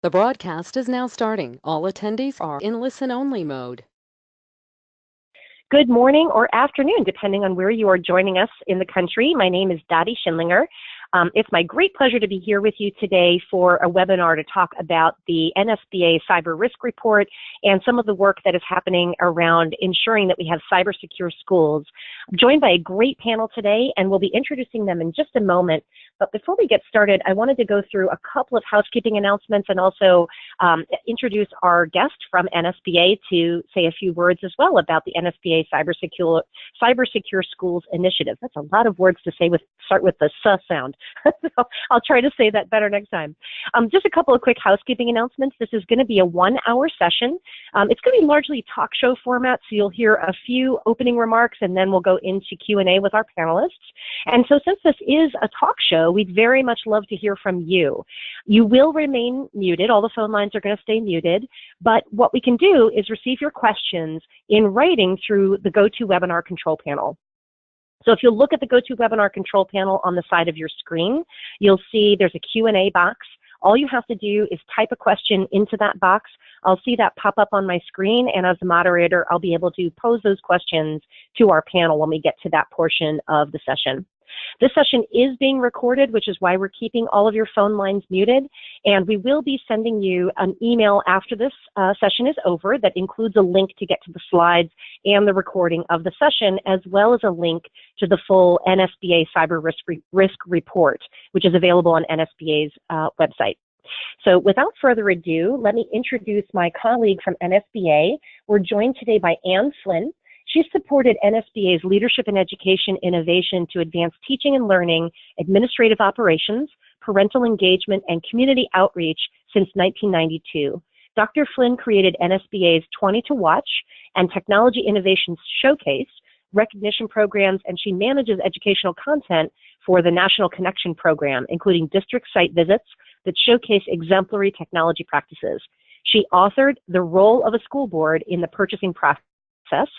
The broadcast is now starting. All attendees are in listen-only mode. Good morning or afternoon, depending on where you are joining us in the country. My name is Dottie Schindlinger. It's my great pleasure to be here with you today for a webinar to talk about the NSBA Cyber Risk Report and some of the work that is happening around ensuring that we have cyber secure schools. I'm joined by a great panel today, and we'll be introducing them in just a moment. But before we get started, I wanted to go through a couple of housekeeping announcements and also introduce our guest from NSBA to say a few words as well about the NSBA Cyber Secure Schools Initiative. That's a lot of words to say start with the S sound. So I'll try to say that better next time. Just a couple of quick housekeeping announcements. This is going to be a 1-hour session. It's going to be largely talk show format, so you'll hear a few opening remarks and then we'll go into Q&A with our panelists. And so since this is a talk show, we'd very much love to hear from you. You will remain muted. All the phone lines are going to stay muted. But what we can do is receive your questions in writing through the GoToWebinar control panel. So if you look at the GoToWebinar control panel on the side of your screen, you'll see there's a Q&A box. All you have to do is type a question into that box. I'll see that pop up on my screen, and as the moderator, I'll be able to pose those questions to our panel when we get to that portion of the session. This session is being recorded, which is why we're keeping all of your phone lines muted, and we will be sending you an email after this session is over that includes a link to get to the slides and the recording of the session, as well as a link to the full NSBA Cyber Risk Report, which is available on NSBA's website. So without further ado, let me introduce my colleague from NSBA. We're joined today by Anne Flynn. She's supported NSBA's Leadership in Education Innovation to advance teaching and learning, administrative operations, parental engagement, and community outreach since 1992. Dr. Flynn created NSBA's 20 to Watch and Technology Innovations Showcase recognition programs, and she manages educational content for the National Connection Program, including district site visits that showcase exemplary technology practices. She authored The Role of a School Board in the Purchasing Process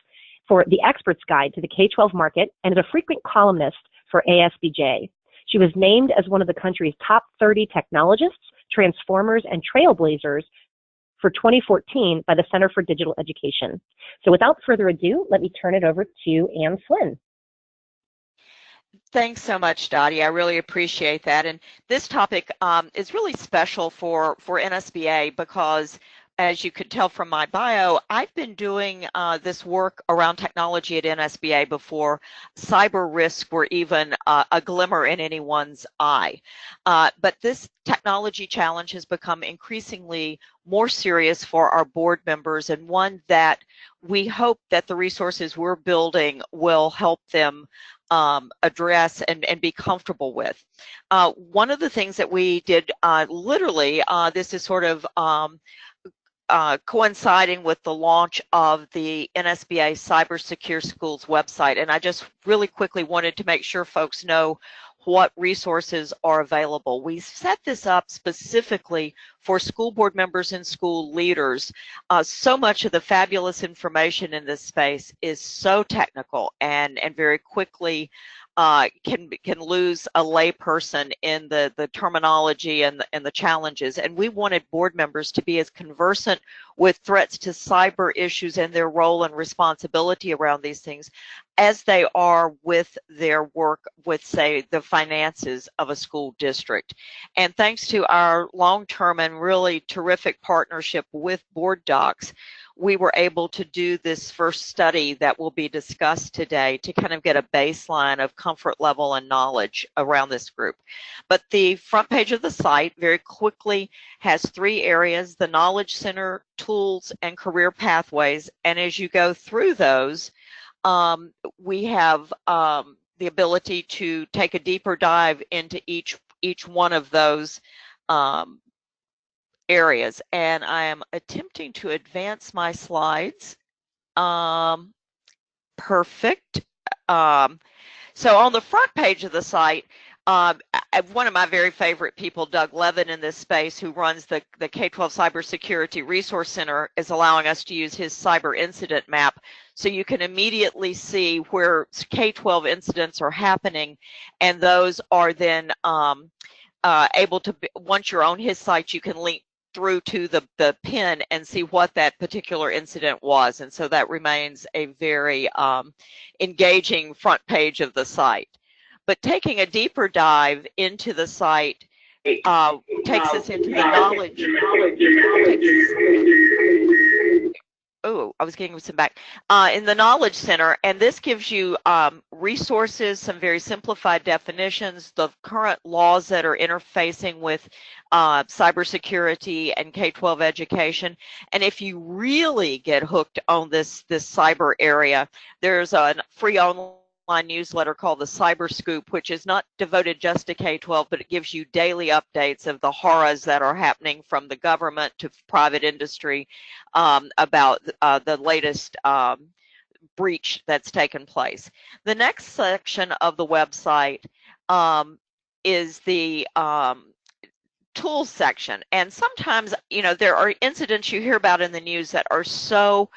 for the Expert's Guide to the K-12 Market, and is a frequent columnist for ASBJ. She was named as one of the country's top 30 technologists, transformers, and trailblazers for 2014 by the Center for Digital Education. So without further ado, let me turn it over to Anne Flynn. Thanks so much, Dottie. I really appreciate that. And this topic is really special for NSBA because, as you could tell from my bio, I've been doing this work around technology at NSBA before cyber risks were even a glimmer in anyone's eye. But this technology challenge has become increasingly more serious for our board members, and one that we hope that the resources we're building will help them address and be comfortable with. One of the things that we did this is sort of coinciding with the launch of the NSBA Cyber Secure Schools website. And I just really quickly wanted to make sure folks know what resources are available. We set this up specifically for school board members and school leaders. So much of the fabulous information in this space is so technical and very quickly can lose a layperson in the terminology and the challenges. And we wanted board members to be as conversant with threats to cyber issues and their role and responsibility around these things as they are with their work with, say, the finances of a school district. And thanks to our long-term and really terrific partnership with Board Docs, we were able to do this first study that will be discussed today to kind of get a baseline of comfort level and knowledge around this group. But the front page of the site very quickly has 3 areas: the Knowledge Center, Tools, and Career Pathways. And as you go through those, we have the ability to take a deeper dive into each one of those areas. And I am attempting to advance my slides. Perfect. So on the front page of the site, one of my very favorite people, Doug Levin, in this space, who runs the K-12 Cybersecurity Resource Center, is allowing us to use his cyber incident map, so you can immediately see where K-12 incidents are happening, and those are then able to, once you're on his site, you can link through to the pin and see what that particular incident was. And so that remains a very engaging front page of the site. But taking a deeper dive into the site takes us into the knowledge. Oh, I was getting some back. In the Knowledge Center, and this gives you resources, some very simplified definitions, the current laws that are interfacing with cybersecurity and K-12 education. And if you really get hooked on this cyber area, there's a free online newsletter called the Cyber Scoop, which is not devoted just to K-12, but it gives you daily updates of the horrors that are happening from the government to private industry about the latest breach that's taken place. The next section of the website is the tools section. And sometimes, you know, there are incidents you hear about in the news that are so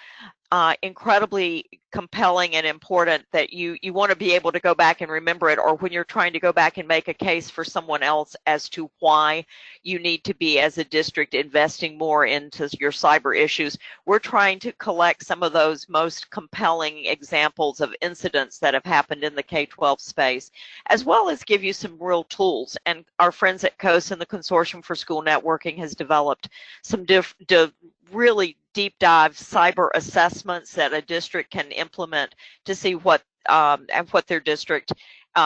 incredibly compelling and important that you want to be able to go back and remember it, or when you're trying to go back and make a case for someone else as to why you need to be, as a district, investing more into your cyber issues. We're trying to collect some of those most compelling examples of incidents that have happened in the K-12 space, as well as give you some real tools. And our friends at COAST and the Consortium for School Networking has developed some really deep dive cyber assessments that a district can implement to see what their district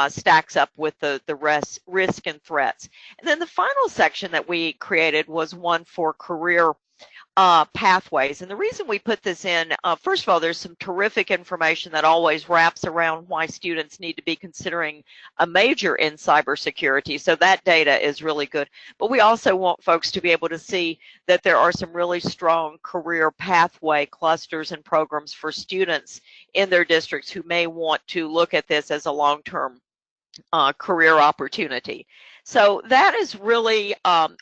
stacks up with the risk and threats. And then the final section that we created was one for career pathways. And the reason we put this in, first of all, there's some terrific information that always wraps around why students need to be considering a major in cybersecurity. So that data is really good. But we also want folks to be able to see that there are some really strong career pathway clusters and programs for students in their districts who may want to look at this as a long-term career opportunity. So that is really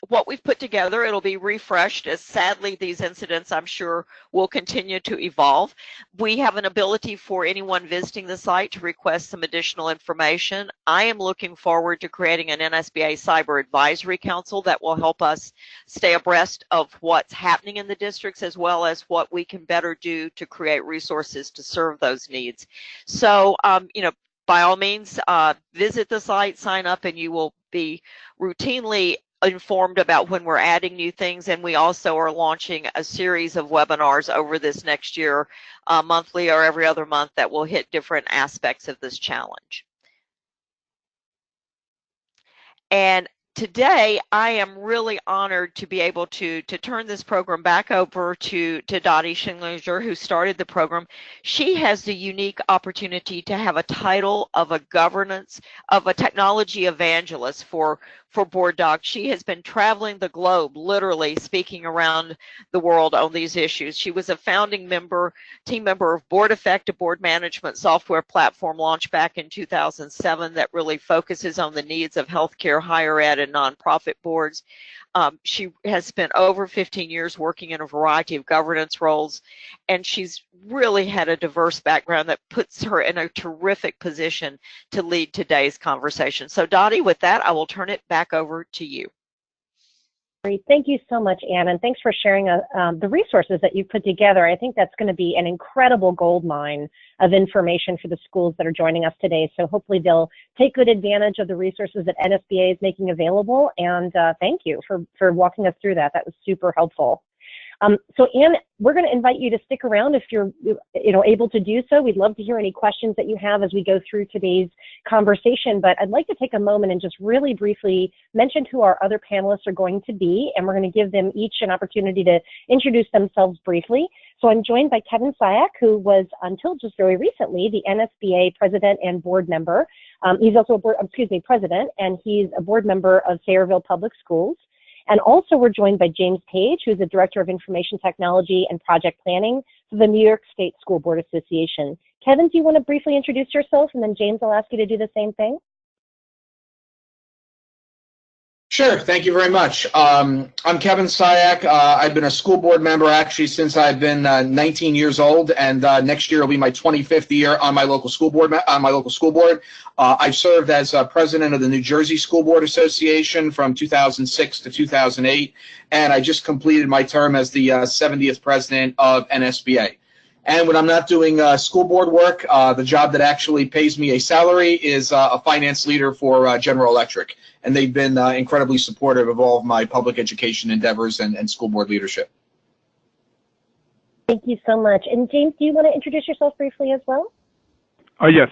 what we've put together. It'll be refreshed, as sadly these incidents, I'm sure, will continue to evolve. We have an ability for anyone visiting the site to request some additional information. I am looking forward to creating an NSBA Cyber Advisory Council that will help us stay abreast of what's happening in the districts, as well as what we can better do to create resources to serve those needs. So, you know, by all means, visit the site, sign up, and you will be routinely informed about when we're adding new things. And we also are launching a series of webinars over this next year, monthly or every other month, that will hit different aspects of this challenge. And today, I am really honored to be able to turn this program back over to Dottie Schindlinger, who started the program. She has the unique opportunity to have a title of a technology evangelist for Board Docs. She has been traveling the globe, literally speaking around the world on these issues. She was a founding team member of Board Effect, a board management software platform launched back in 2007 that really focuses on the needs of healthcare, higher ed, and nonprofit boards. She has spent over 15 years working in a variety of governance roles, and she's really had a diverse background that puts her in a terrific position to lead today's conversation. So Dottie, with that, I will turn it back over to you. Great. Thank you so much, Ann, and thanks for sharing the resources that you've put together. I think that's going to be an incredible gold mine of information for the schools that are joining us today. So hopefully they'll take good advantage of the resources that NSBA is making available, and thank you for walking us through that. That was super helpful. So Ann, we're going to invite you to stick around if you're able to do so. We'd love to hear any questions that you have as we go through today's conversation, but I'd like to take a moment and just really briefly mention who our other panelists are going to be, and we're going to give them each an opportunity to introduce themselves briefly. So I'm joined by Kevin Syak, who was, until just very recently, the NSBA president and board member. He's also president, and he's a board member of Sayreville Public Schools. And also we're joined by James Page, who's the Director of Information Technology and Project Planning for the New York State School Board Association. Kevin, do you want to briefly introduce yourself? And then James, I'll ask you to do the same thing. Sure. Thank you very much. I'm Kevin Syak. I've been a school board member actually since I've been 19 years old, and next year will be my 25th year on my local school board. I've served as president of the New Jersey School Board Association from 2006 to 2008, and I just completed my term as the 70th president of NSBA. And when I'm not doing school board work, the job that actually pays me a salary is a finance leader for General Electric. And they've been incredibly supportive of all of my public education endeavors and school board leadership. Thank you so much. And James, do you want to introduce yourself briefly as well? Yes.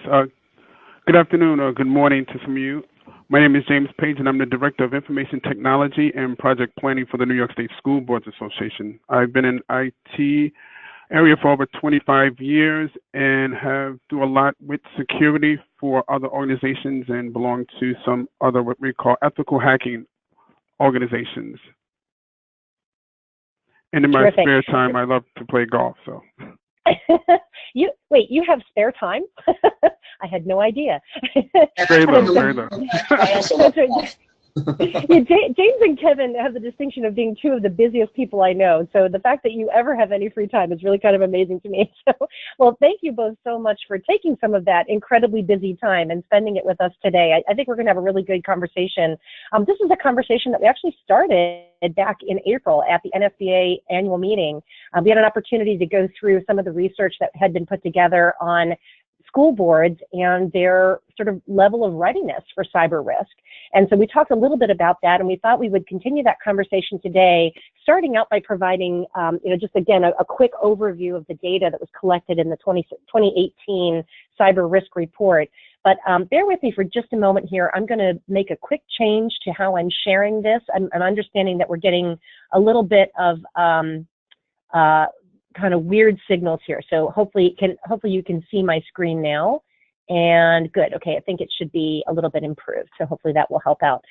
Good afternoon or good morning to some of you. My name is James Page, and I'm the Director of Information Technology and Project Planning for the New York State School Boards Association. I've been in IT area for over 25 years and have do a lot with security for other organizations and belong to some other what we call ethical hacking organizations. And in my spare time, I love to play golf. So. You have spare time? I had no idea. Very low. James and Kevin have the distinction of being two of the busiest people I know. So the fact that you ever have any free time is really kind of amazing to me. So, well, thank you both so much for taking some of that incredibly busy time and spending it with us today. I think we're going to have a really good conversation. This is a conversation that we actually started back in April at the NSBA annual meeting. We had an opportunity to go through some of the research that had been put together on school boards and their sort of level of readiness for cyber risk. And so we talked a little bit about that, and we thought we would continue that conversation today, starting out by providing, just again, a quick overview of the data that was collected in the 2018 cyber risk report. But bear with me for just a moment here. I'm going to make a quick change to how I'm sharing this. I'm understanding that we're getting a little bit of kind of weird signals here. So hopefully you can see my screen now. And good. Okay, I think it should be a little bit improved. So hopefully that will help out.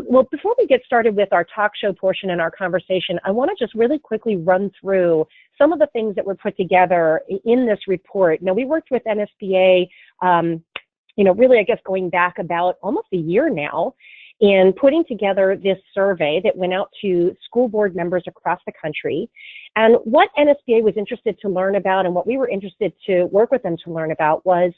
Well, before we get started with our talk show portion and our conversation, I want to just really quickly run through some of the things that were put together in this report. Now, we worked with NSBA, really, I guess, going back about almost a year now, in putting together this survey that went out to school board members across the country. And what NSBA was interested to learn about, and what we were interested to work with them to learn about, was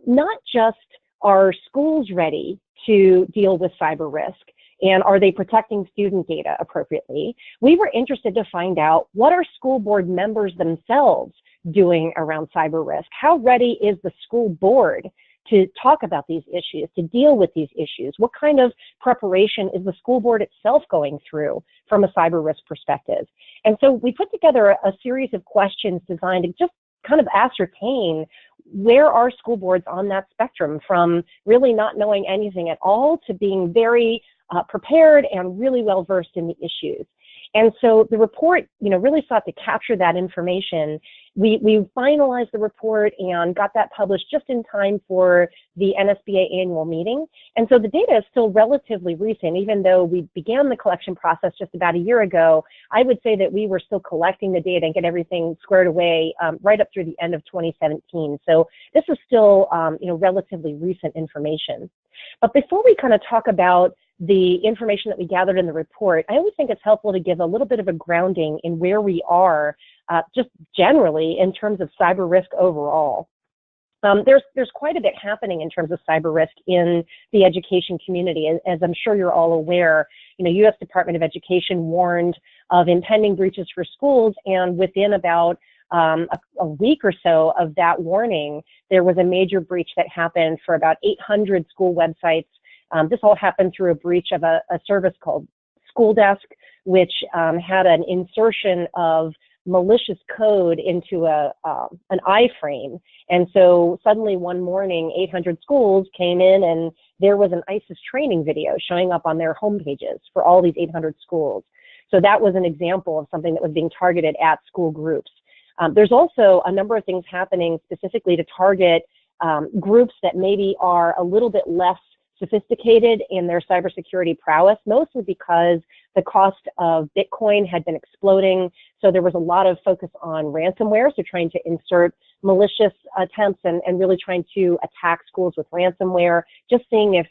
not just are schools ready to deal with cyber risk, and are they protecting student data appropriately? We were interested to find out, what are school board members themselves doing around cyber risk? How ready is the school board to talk about these issues, to deal with these issues? What kind of preparation is the school board itself going through from a cyber risk perspective? And so we put together a series of questions designed to just kind of ascertain where are school boards on that spectrum, from really not knowing anything at all to being very prepared and really well versed in the issues. And so the report, really sought to capture that information. We finalized the report and got that published just in time for the NSBA annual meeting. And so the data is still relatively recent, even though we began the collection process just about a year ago. I would say that we were still collecting the data and get everything squared away right up through the end of 2017. So this is still, relatively recent information. But before we kind of talk about the information that we gathered in the report, I always think it's helpful to give a little bit of a grounding in where we are just generally in terms of cyber risk overall. There's quite a bit happening in terms of cyber risk in the education community. As I'm sure you're all aware, U.S. Department of Education warned of impending breaches for schools, and within about a week or so of that warning, there was a major breach that happened for about 800 school websites. This all happened through a breach of a service called School Desk, which had an insertion of malicious code into an iframe. And so suddenly one morning, 800 schools came in, and there was an ISIS training video showing up on their homepages for all these 800 schools. So that was an example of something that was being targeted at school groups. There's also a number of things happening specifically to target groups that maybe are a little bit less sophisticated in their cybersecurity prowess, mostly because the cost of Bitcoin had been exploding. So there was a lot of focus on ransomware, so trying to insert malicious attempts and really trying to attack schools with ransomware, just seeing if,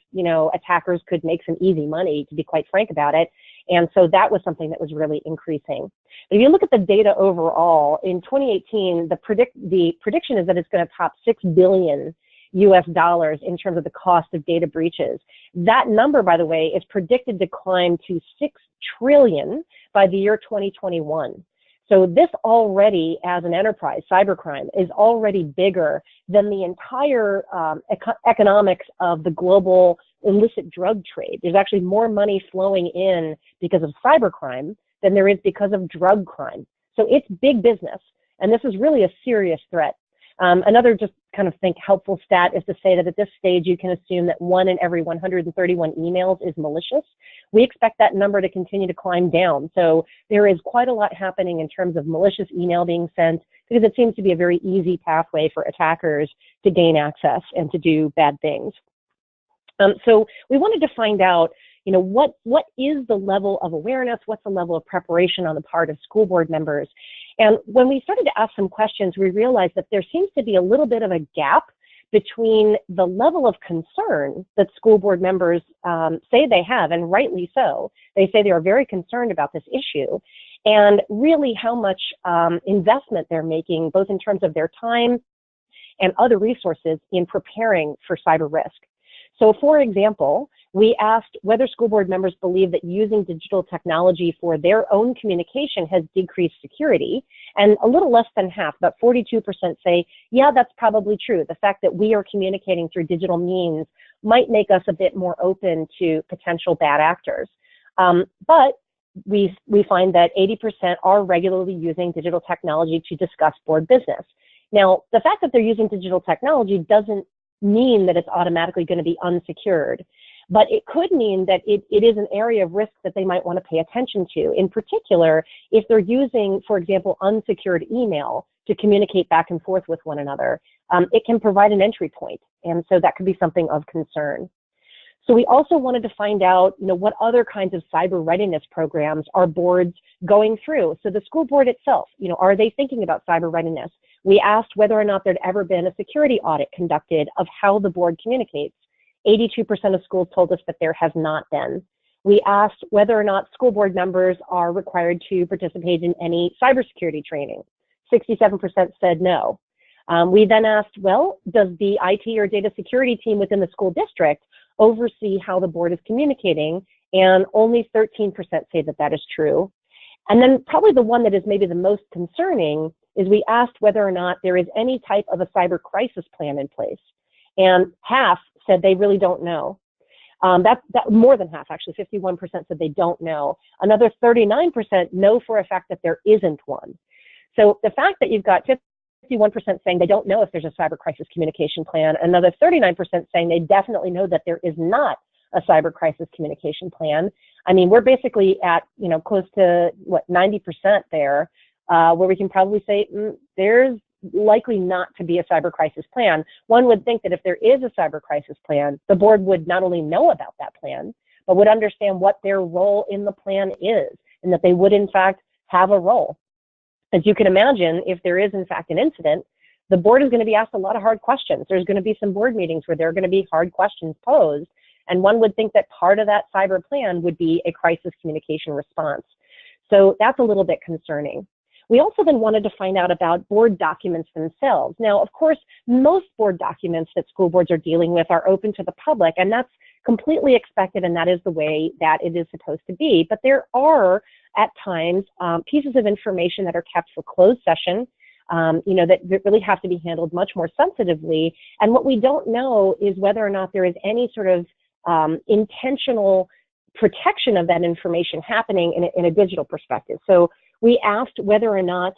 attackers could make some easy money, to be quite frank about it. And so that was something that was really increasing. But if you look at the data overall, in 2018, the prediction is that it's going to top $6 billion US dollars in terms of the cost of data breaches. That number, by the way, is predicted to climb to 6 trillion by the year 2021. So this already, as an enterprise, cybercrime, is already bigger than the entire economics of the global illicit drug trade. There's actually more money flowing in because of cybercrime than there is because of drug crime. So it's big business, and this is really a serious threat. Another just kind of helpful stat is to say that at this stage you can assume that 1 in every 131 emails is malicious. We expect that number to continue to climb down. So there is quite a lot happening in terms of malicious email being sent, because it seems to be a very easy pathway for attackers to gain access and to do bad things. So we wanted to find out, what is the level of awareness, what's the level of preparation on the part of school board members. And when we started to ask some questions, we realized that there seems to be a little bit of a gap between the level of concern that school board members say they have, and rightly so. They say they are very concerned about this issue, and really how much investment they're making, both in terms of their time and other resources in preparing for cyber risk. So for example, we asked whether school board members believe that using digital technology for their own communication has decreased security, and a little less than half, about 42%, say, yeah, that's probably true. The fact that we are communicating through digital means might make us a bit more open to potential bad actors. But we find that 80% are regularly using digital technology to discuss board business. Now, the fact that they're using digital technology doesn't mean that it's automatically going to be unsecured, but it could mean that it is an area of risk that they might want to pay attention to. In particular, if they're using, for example, unsecured email to communicate back and forth with one another, it can provide an entry point, and so that could be something of concern. So we also wanted to find out, what other kinds of cyber readiness programs are boards going through. So the school board itself, are they thinking about cyber readiness? We asked whether or not there'd ever been a security audit conducted of how the board communicates. 82% of schools told us that there has not been. We asked whether or not school board members are required to participate in any cybersecurity training. 67% said no. We then asked, well, does the IT or data security team within the school district oversee how the board is communicating? And only 13% say that that is true. And then probably the one that is maybe the most concerning is we asked whether or not there is any type of a cyber crisis plan in place. And half said they really don't know. That more than half, actually, 51% said they don't know. Another 39% know for a fact that there isn't one. So the fact that you've got 51% saying they don't know if there's a cyber crisis communication plan, another 39% saying they definitely know that there is not a cyber crisis communication plan. I mean, we're basically at, close to, 90% there, where we can probably say there's likely not to be a cyber crisis plan. One would think that if there is a cyber crisis plan, the board would not only know about that plan, but would understand what their role in the plan is, and that they would, in fact, have a role. As you can imagine, if there is, in fact, an incident, the board is going to be asked a lot of hard questions. There's going to be some board meetings where there are going to be hard questions posed, and one would think that part of that cyber plan would be a crisis communication response. So that's a little bit concerning. We also then wanted to find out about board documents themselves. Now, of course, most board documents that school boards are dealing with are open to the public, and that's completely expected, and that is the way that it is supposed to be. But there are, at times, pieces of information that are kept for closed session, that really have to be handled much more sensitively. And what we don't know is whether or not there is any sort of intentional protection of that information happening in a digital perspective. So we asked whether or not,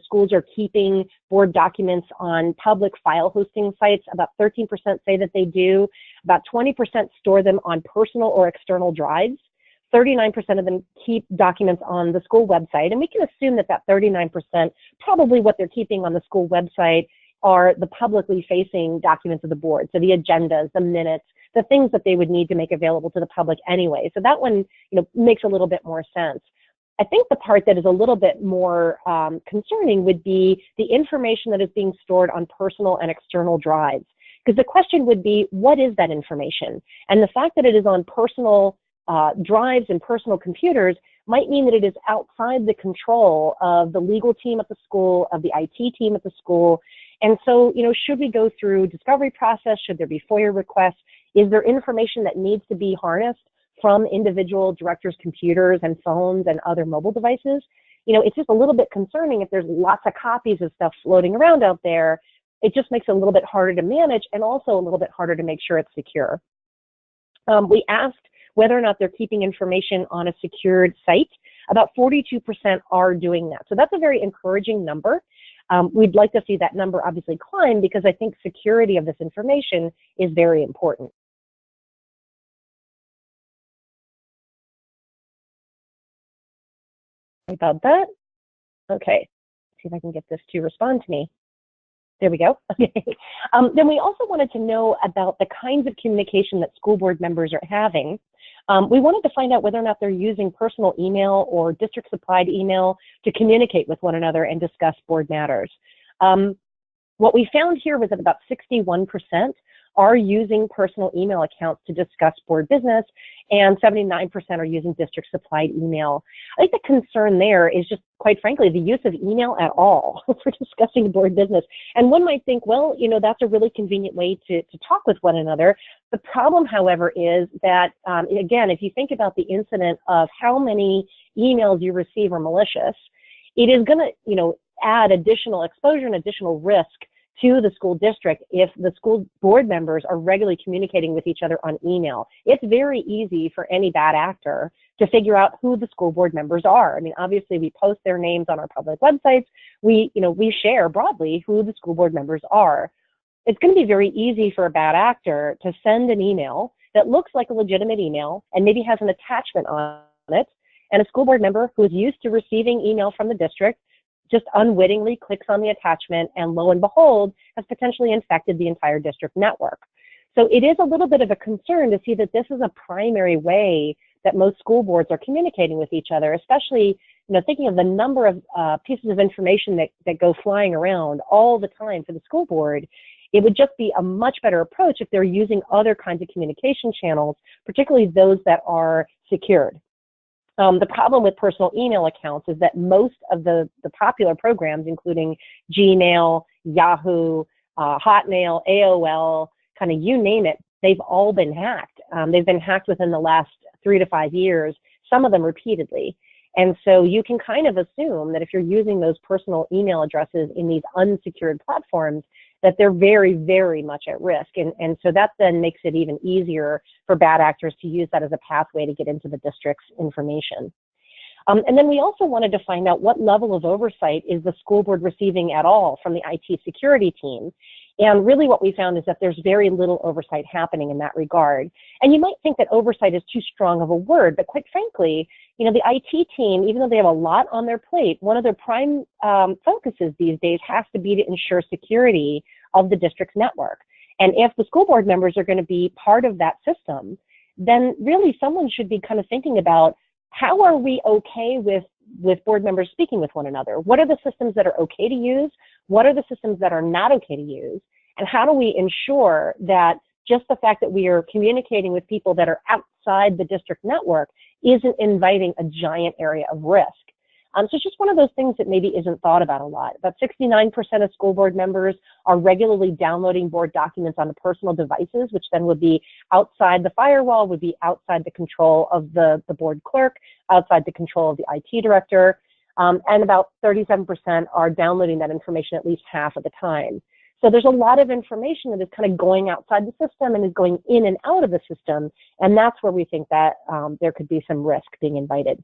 schools are keeping board documents on public file hosting sites. About 13% say that they do. About 20% store them on personal or external drives. 39% of them keep documents on the school website. And we can assume that 39%, probably what they're keeping on the school website are the publicly facing documents of the board. So the agendas, the minutes, the things that they would need to make available to the public anyway. So that one, makes a little bit more sense. I think the part that is a little bit more concerning would be the information that is being stored on personal and external drives. Because the question would be, what is that information? And the fact that it is on personal drives and personal computers might mean that it is outside the control of the legal team at the school, of the IT team at the school. And so, should we go through discovery process? Should there be FOIA requests? Is there information that needs to be harnessed from individual directors' computers and phones and other mobile devices? It's just a little bit concerning if there's lots of copies of stuff floating around out there. It just makes it a little bit harder to manage and also a little bit harder to make sure it's secure. We asked whether or not they're keeping information on a secured site. About 42% are doing that. So that's a very encouraging number. We'd like to see that number obviously climb because I think security of this information is very important. Sorry about that. Okay, see if I can get this to respond to me. There we go. Okay. Then we also wanted to know about the kinds of communication that school board members are having. We wanted to find out whether or not they're using personal email or district supplied email to communicate with one another and discuss board matters. What we found here was that about 61% are using personal email accounts to discuss board business, and 79% are using district supplied email. I think the concern there is just, quite frankly, the use of email at all for discussing board business. And one might think, well, that's a really convenient way to talk with one another. The problem, however, is that, again, if you think about the incident of how many emails you receive are malicious, it is going to, add additional exposure and additional risk to the school district if the school board members are regularly communicating with each other on email. It's very easy for any bad actor to figure out who the school board members are. I mean, obviously we post their names on our public websites. We share broadly who the school board members are. It's going to be very easy for a bad actor to send an email that looks like a legitimate email and maybe has an attachment on it, and a school board member who is used to receiving email from the district just unwittingly clicks on the attachment, and lo and behold, has potentially infected the entire district network. So it is a little bit of a concern to see that this is a primary way that most school boards are communicating with each other, especially thinking of the number of pieces of information that go flying around all the time for the school board. It would just be a much better approach if they're using other kinds of communication channels, particularly those that are secured. The problem with personal email accounts is that most of the popular programs, including Gmail, Yahoo, Hotmail, AOL, kind of you name it, they've all been hacked. They've been hacked within the last 3 to 5 years, some of them repeatedly. And so you can kind of assume that if you're using those personal email addresses in these unsecured platforms, that they're very, very much at risk. And so that then makes it even easier for bad actors to use that as a pathway to get into the district's information. And then we also wanted to find out what level of oversight is the school board receiving at all from the IT security team. And really what we found is that there's very little oversight happening in that regard. And you might think that oversight is too strong of a word, but quite frankly, the IT team, even though they have a lot on their plate, one of their prime focuses these days has to be to ensure security of the district's network. And if the school board members are going to be part of that system, then really someone should be kind of thinking about, how are we okay with board members speaking with one another? What are the systems that are okay to use? What are the systems that are not okay to use? And how do we ensure that just the fact that we are communicating with people that are outside the district network isn't inviting a giant area of risk? So it's just one of those things that maybe isn't thought about a lot. About 69% of school board members are regularly downloading board documents onto personal devices, which then would be outside the firewall, would be outside the control of the board clerk, outside the control of the IT director, and about 37% are downloading that information at least half of the time. So there's a lot of information that is kind of going outside the system and is going in and out of the system, and that's where we think that there could be some risk being invited.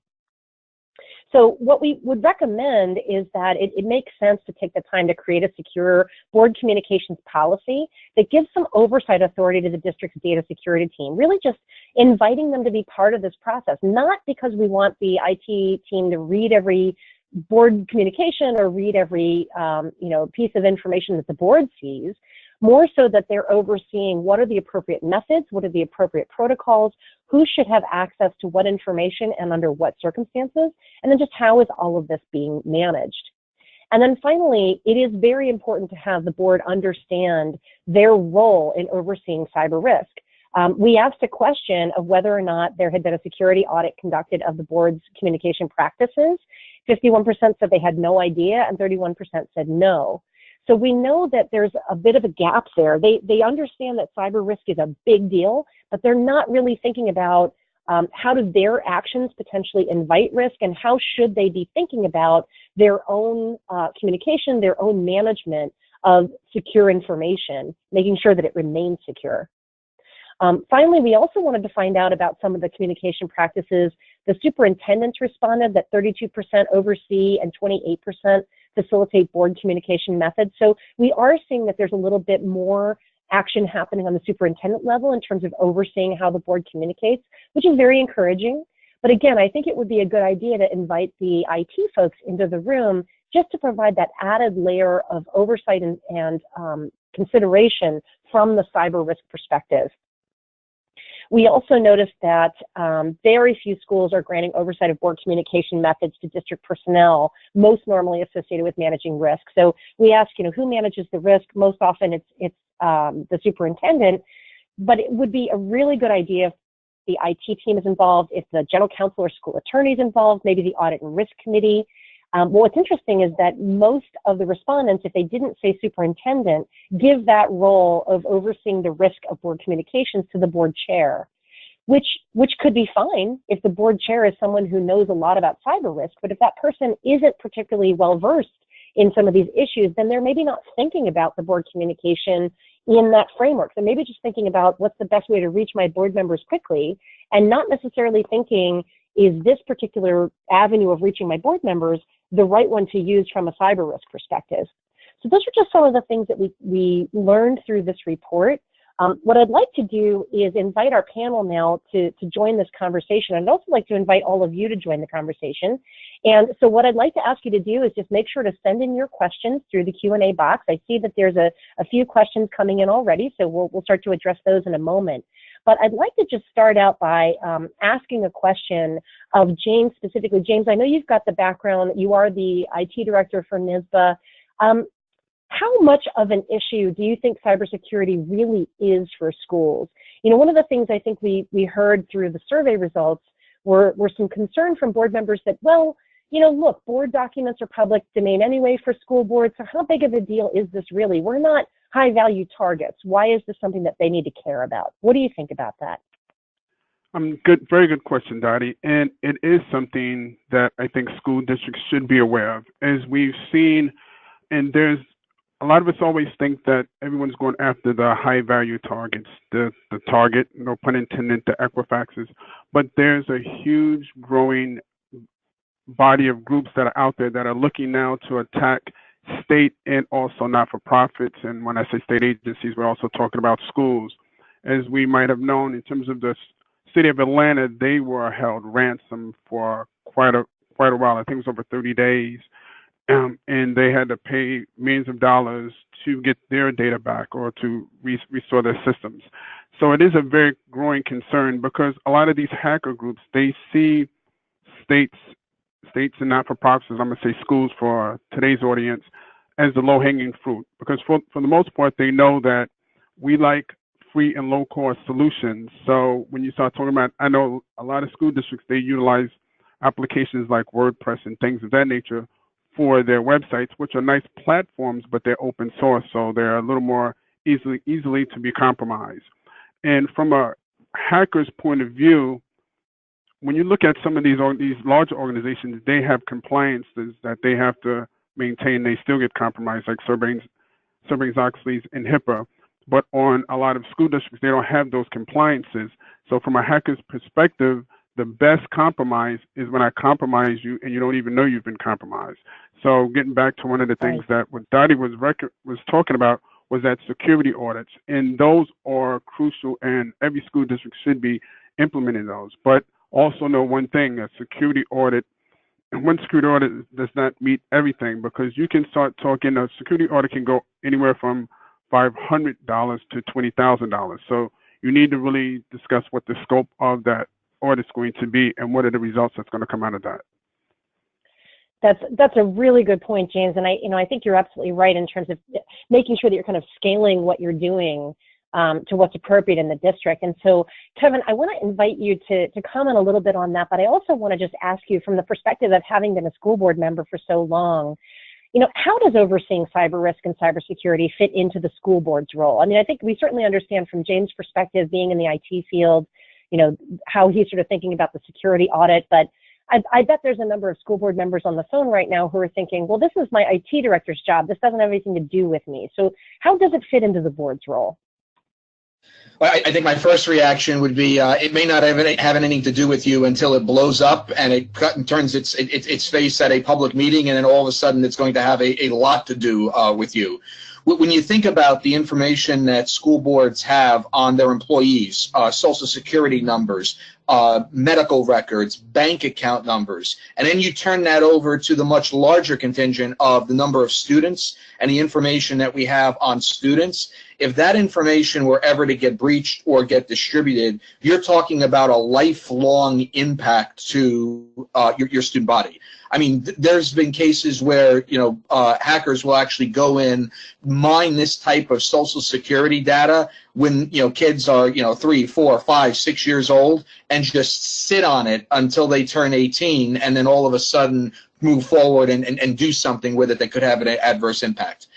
So what we would recommend is that it makes sense to take the time to create a secure board communications policy that gives some oversight authority to the district's data security team, really just inviting them to be part of this process, not because we want the IT team to read every board communication or read every piece of information that the board sees, more so that they're overseeing what are the appropriate methods, what are the appropriate protocols, who should have access to what information and under what circumstances, and then just how is all of this being managed. And then finally, it is very important to have the board understand their role in overseeing cyber risk. We asked a question of whether or not there had been a security audit conducted of the board's communication practices. 51% said they had no idea, and 31% said no. So we know that there's a bit of a gap there. They understand that cyber risk is a big deal, but they're not really thinking about how do their actions potentially invite risk, and how should they be thinking about their own communication, their own management of secure information, making sure that it remains secure. Finally, we also wanted to find out about some of the communication practices. The superintendents responded that 32% oversee and 28% facilitate board communication methods. So we are seeing that there's a little bit more action happening on the superintendent level in terms of overseeing how the board communicates, which is very encouraging. But again, I think it would be a good idea to invite the IT folks into the room just to provide that added layer of oversight and consideration from the cyber risk perspective. We also noticed that very few schools are granting oversight of board communication methods to district personnel, most normally associated with managing risk. So we ask, who manages the risk? Most often it's the superintendent, but it would be a really good idea if the IT team is involved, if the general counsel or school attorney is involved, maybe the audit and risk committee. Well, what's interesting is that most of the respondents, if they didn't say superintendent, give that role of overseeing the risk of board communications to the board chair, which could be fine if the board chair is someone who knows a lot about cyber risk. But if that person isn't particularly well versed in some of these issues, then they're maybe not thinking about the board communication in that framework. So maybe just thinking about what's the best way to reach my board members quickly, and not necessarily thinking, is this particular avenue of reaching my board members the right one to use from a cyber risk perspective? So those are just some of the things that we learned through this report. What I'd like to do is invite our panel now to join this conversation. I'd also like to invite all of you to join the conversation. And so what I'd like to ask you to do is just make sure to send in your questions through the Q&A box. I see that there's a few questions coming in already, so we'll start to address those in a moment. But I'd like to just start out by asking a question of James specifically. James, I know you've got the background. You are the IT director for NSBA. How much of an issue do you think cybersecurity really is for schools? One of the things I think we heard through the survey results were some concern from board members that, well, look, board documents are public domain anyway for school boards, so how big of a deal is this really? We're not high-value targets. Why is this something that they need to care about? What do you think about that? Very good question, Dottie. And it is something that I think school districts should be aware of. As we've seen, and there's a lot of us always think that everyone's going after the high-value targets, the target, no pun intended, the Equifaxes. But there's a huge growing body of groups that are out there that are looking now to attack state and also not-for-profits. And when I say state agencies, we're also talking about schools. As we might have known, in terms of the city of Atlanta, they were held ransom for quite a while. I think it was over 30 days. And they had to pay millions of dollars to get their data back or to restore their systems. So it is a very growing concern, because a lot of these hacker groups, they see states and not-for-profits, I'm going to say schools for today's audience, as the low-hanging fruit. Because for the most part, they know that we like free and low-cost solutions. So when you start talking about, I know a lot of school districts, they utilize applications like WordPress and things of that nature for their websites, which are nice platforms, but they're open source, so they're a little more easily to be compromised. And from a hacker's point of view, when you look at some of these large organizations, they have compliances that they have to maintain. They still get compromised, like Sarbanes-Oxley and HIPAA. But on a lot of school districts, they don't have those compliances. So from a hacker's perspective, the best compromise is when I compromise you and you don't even know you've been compromised. So getting back to one of the things that what Dottie was talking about was that security audits, and those are crucial, and every school district should be implementing those. But also know one thing: one security audit does not meet everything, because you can start talking. A security audit can go anywhere from $500 to $20,000. So you need to really discuss what the scope of that audit is going to be and what are the results that's going to come out of that. That's a really good point, James, and I think you're absolutely right in terms of making sure that you're kind of scaling what you're doing to what's appropriate in the district. And so, Kevin, I want to invite you to comment a little bit on that, but I also want to just ask you from the perspective of having been a school board member for so long, how does overseeing cyber risk and cybersecurity fit into the school board's role? I mean, I think we certainly understand from James' perspective, being in the IT field, how he's sort of thinking about the security audit, but I bet there's a number of school board members on the phone right now who are thinking, well, this is my IT director's job. This doesn't have anything to do with me. So how does it fit into the board's role? Well, I think my first reaction would be it may not have anything to do with you until it blows up and it turns its face at a public meeting, and then all of a sudden it's going to have a lot to do with you. When you think about the information that school boards have on their employees, social security numbers, medical records, bank account numbers, and then you turn that over to the much larger contingent of the number of students and the information that we have on students, if that information were ever to get breached or get distributed, you're talking about a lifelong impact to your student body. I mean, there's been cases where, hackers will actually go in, mine this type of social security data when, kids are, 3, 4, 5, 6 years old, and just sit on it until they turn 18, and then all of a sudden move forward and do something with it that could have an adverse impact.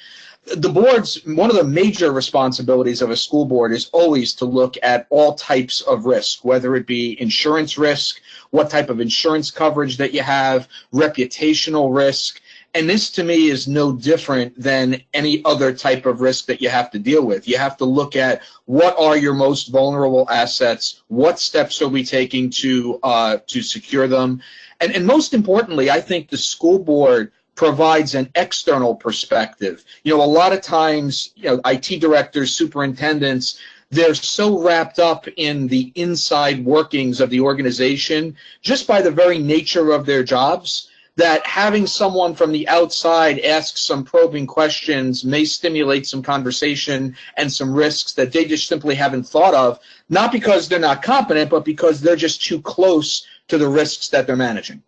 The board's, one of the major responsibilities of a school board is always to look at all types of risk, whether it be insurance risk, what type of insurance coverage that you have, reputational risk. And this, to me, is no different than any other type of risk that you have to deal with. You have to look at what are your most vulnerable assets, what steps are we taking to secure them, and most importantly, I think the school board provides an external perspective. A lot of times, IT directors, superintendents, they're so wrapped up in the inside workings of the organization just by the very nature of their jobs that having someone from the outside ask some probing questions may stimulate some conversation and some risks that they just simply haven't thought of, not because they're not competent, but because they're just too close to the risks that they're managing.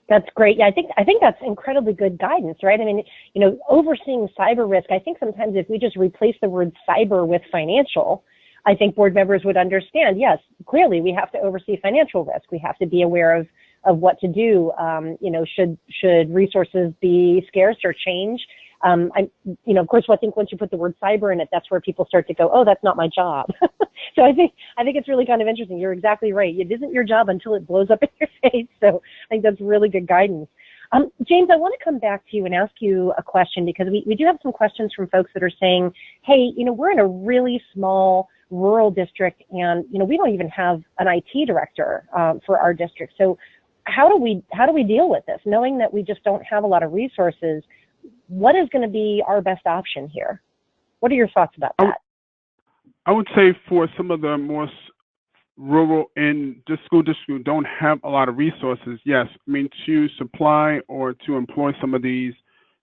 That's great. Yeah, I think that's incredibly good guidance, right? I mean, overseeing cyber risk, I think sometimes if we just replace the word cyber with financial, I think board members would understand, yes, clearly we have to oversee financial risk. We have to be aware of what to do. Should resources be scarce or change? Of course, I think once you put the word cyber in it, that's where people start to go, oh, that's not my job. So I think it's really kind of interesting. You're exactly right. It isn't your job until it blows up in your face. So I think that's really good guidance. James, I want to come back to you and ask you a question, because we do have some questions from folks that are saying, hey, we're in a really small rural district, and we don't even have an IT director for our district. So how do we deal with this, knowing that we just don't have a lot of resources? What is going to be our best option here? What are your thoughts about that? I would say for some of the more rural and just school districts who don't have a lot of resources, yes, I mean, to supply or to employ some of these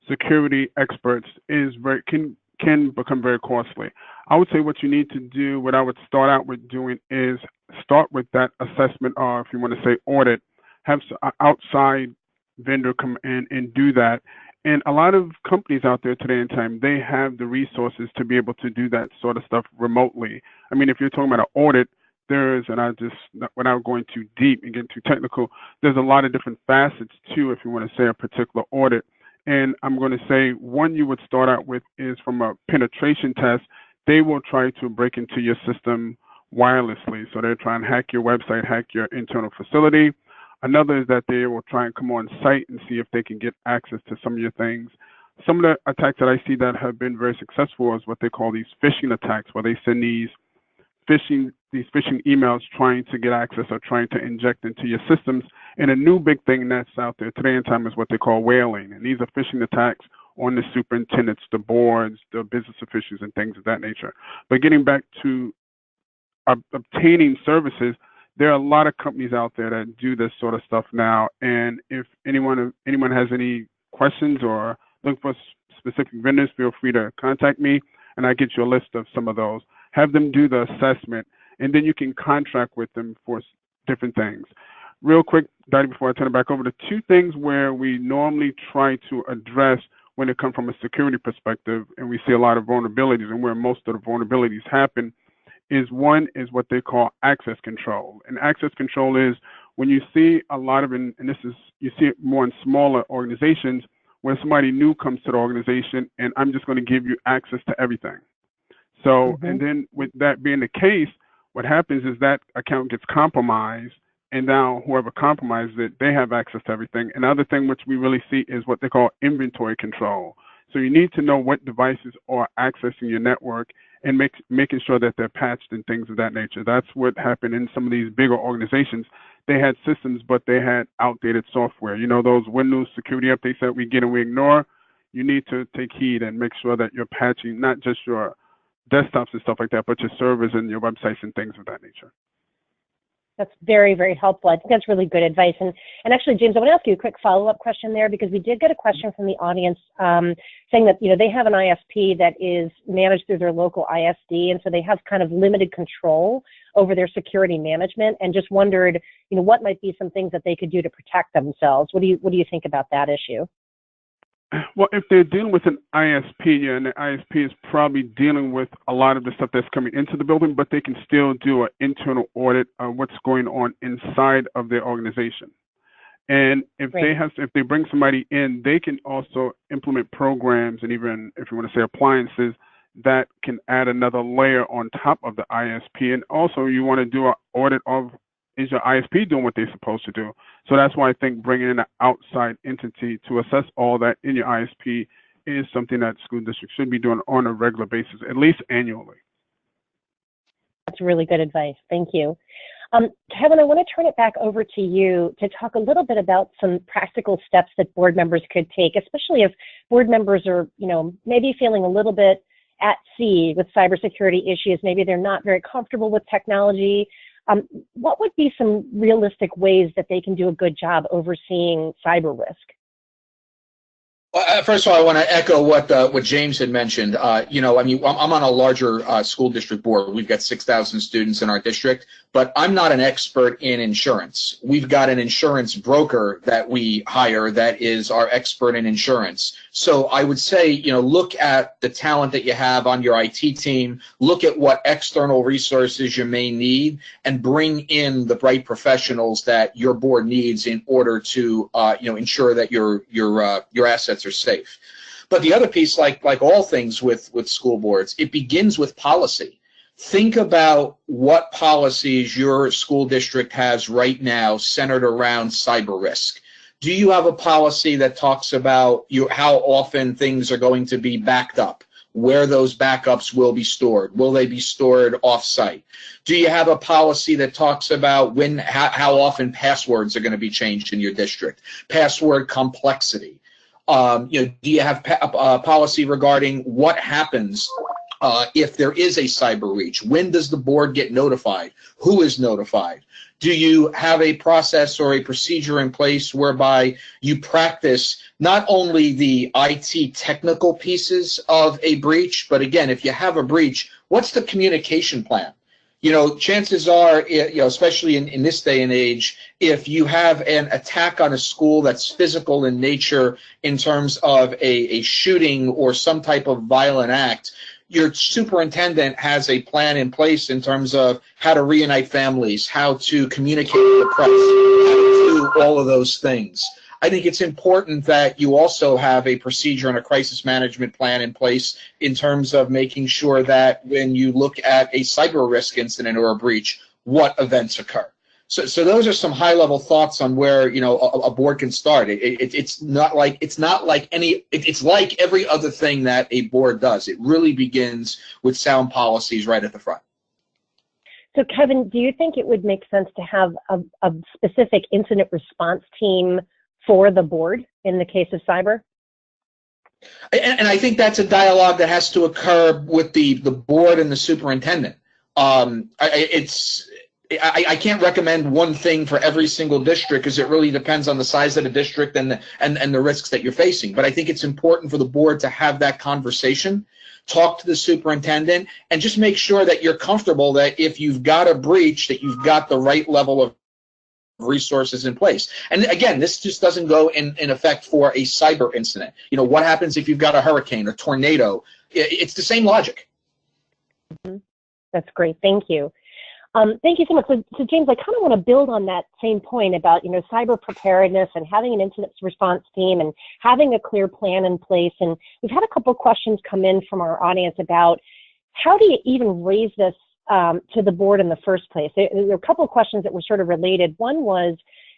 security experts can become very costly. I would say what you need to do, what I would start out with doing, is start with that assessment, or if you want to say audit, have an outside vendor come in and do that. And a lot of companies out there today in time, they have the resources to be able to do that sort of stuff remotely. I mean, if you're talking about an audit, without going too deep and getting too technical, there's a lot of different facets too, if you want to say a particular audit. And I'm going to say one you would start out with is from a penetration test. They will try to break into your system wirelessly. So they'll try and hack your website, hack your internal facility. Another is that they will try and come on site and see if they can get access to some of your things. Some of the attacks that I see that have been very successful is what they call these phishing attacks, where they send these phishing emails trying to get access or trying to inject into your systems. And a new big thing that's out there today in time is what they call whaling. And these are phishing attacks on the superintendents, the boards, the business officials, and things of that nature. But getting back to obtaining services, there are a lot of companies out there that do this sort of stuff now. And if anyone has any questions or look for specific vendors, feel free to contact me, and I get you a list of some of those. Have them do the assessment, and then you can contract with them for different things. Real quick, Dottie, before I turn it back over, the two things where we normally try to address when it comes from a security perspective, and we see a lot of vulnerabilities, and where most of the vulnerabilities happen, is one is what they call access control. And access control is when you see a lot of, and this is, you see it more in smaller organizations, where somebody new comes to the organization and I'm just going to give you access to everything. So, and then with that being the case, what happens is that account gets compromised, and now whoever compromises it, they have access to everything. Another thing which we really see is what they call inventory control. So you need to know what devices are accessing your network and making sure that they're patched and things of that nature. That's what happened in some of these bigger organizations. They had systems, but they had outdated software. You know, those Windows security updates that we get and we ignore, you need to take heed and make sure that you're patching not just your desktops and stuff like that, but your servers and your websites and things of that nature. That's very, very helpful. I think that's really good advice. And actually, James, I want to ask you a quick follow-up question there, because we did get a question from the audience saying that, you know, they have an ISP that is managed through their local ISD, and so they have kind of limited control over their security management, and just wondered, you know, what might be some things that they could do to protect themselves. What do you think about that issue? Well, if they're dealing with an ISP, yeah, and the ISP is probably dealing with a lot of the stuff that's coming into the building, but they can still do an internal audit of what's going on inside of their organization. And if if they bring somebody in, they can also implement programs, and even if you want to say appliances, that can add another layer on top of the ISP. And also you want to do an audit of, is your ISP doing what they're supposed to do? So that's why I think bringing in an outside entity to assess all that in your ISP is something that school districts should be doing on a regular basis, at least annually. That's really good advice. Thank you. Kevin, I want to turn it back over to you to talk a little bit about some practical steps that board members could take, especially if board members are, you know, maybe feeling a little bit at sea with cybersecurity issues. Maybe they're not very comfortable with technology. What would be some realistic ways that they can do a good job overseeing cyber risk? Well, first of all, I want to echo what James had mentioned. You know, I mean, I'm on a larger school district board. We've got 6,000 students in our district, but I'm not an expert in insurance. We've got an insurance broker that we hire that is our expert in insurance. So I would say, you know, look at the talent that you have on your IT team, look at what external resources you may need, and bring in the right professionals that your board needs in order to, you know, ensure that your assets are safe. But the other piece, like all things with school boards, it begins with policy. Think about what policies your school district has right now centered around cyber risk. Do you have a policy that talks about how often things are going to be backed up, where those backups will be stored? Will they be stored off-site? Do you have a policy that talks about how often passwords are going to be changed in your district? Password complexity. You know, do you have a policy regarding what happens if there is a cyber breach? When does the board get notified? Who is notified? Do you have a process or a procedure in place whereby you practice not only the IT technical pieces of a breach, but again, if you have a breach, what's the communication plan? You know, chances are, you know, especially in this day and age, if you have an attack on a school that's physical in nature in terms of a shooting or some type of violent act, your superintendent has a plan in place in terms of how to reunite families, how to communicate with the press, how to do all of those things. I think it's important that you also have a procedure and a crisis management plan in place in terms of making sure that when you look at a cyber risk incident or a breach, what events occur. So those are some high-level thoughts on where, you know, a board can start. It's like every other thing that a board does. It really begins with sound policies right at the front. So, Kevin, do you think it would make sense to have a specific incident response team for the board in the case of cyber? And I think that's a dialogue that has to occur with the board and the superintendent. I can't recommend one thing for every single district because it really depends on the size of the district and the risks that you're facing. But I think it's important for the board to have that conversation, talk to the superintendent, and just make sure that you're comfortable that if you've got a breach, that you've got the right level of resources in place. And again, this just doesn't go in effect for a cyber incident. You know, what happens if you've got a hurricane or tornado? It's the same logic. Mm-hmm. That's great. Thank you. Thank you so much. So James, I kind of want to build on that same point about, cyber preparedness and having an incident response team and having a clear plan in place. And we've had a couple of questions come in from our audience about how do you even raise this to the board in the first place? There were a couple of questions that were sort of related. One was,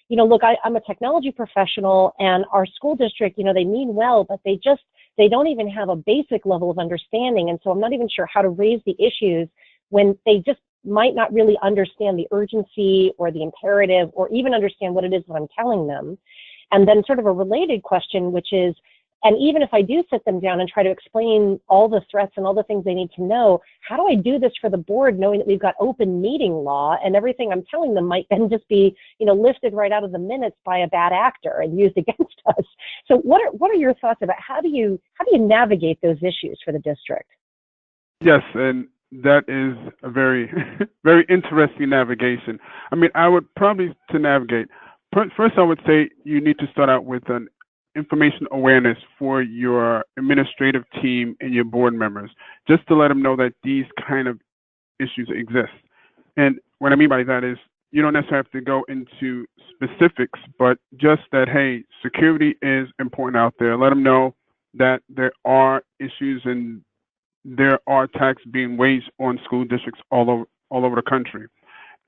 look, I'm a technology professional, and our school district, they mean well, but they don't even have a basic level of understanding. And so I'm not even sure how to raise the issues when they just might not really understand the urgency or the imperative or even understand what it is that I'm telling them. And then sort of a related question, which is, and even if I do sit them down and try to explain all the threats and all the things they need to know, how do I do this for the board knowing that we've got open meeting law and everything I'm telling them might then just be, lifted right out of the minutes by a bad actor and used against us? So what are your thoughts about how do you navigate those issues for the district? Yes, and that is a very, very interesting navigation. I mean, I would probably, to navigate, first I would say you need to start out with an information awareness for your administrative team and your board members, just to let them know that these kind of issues exist. And what I mean by that is you don't necessarily have to go into specifics, but just that, hey, security is important out there. Let them know that there are issues and there are attacks being waged on school districts all over the country,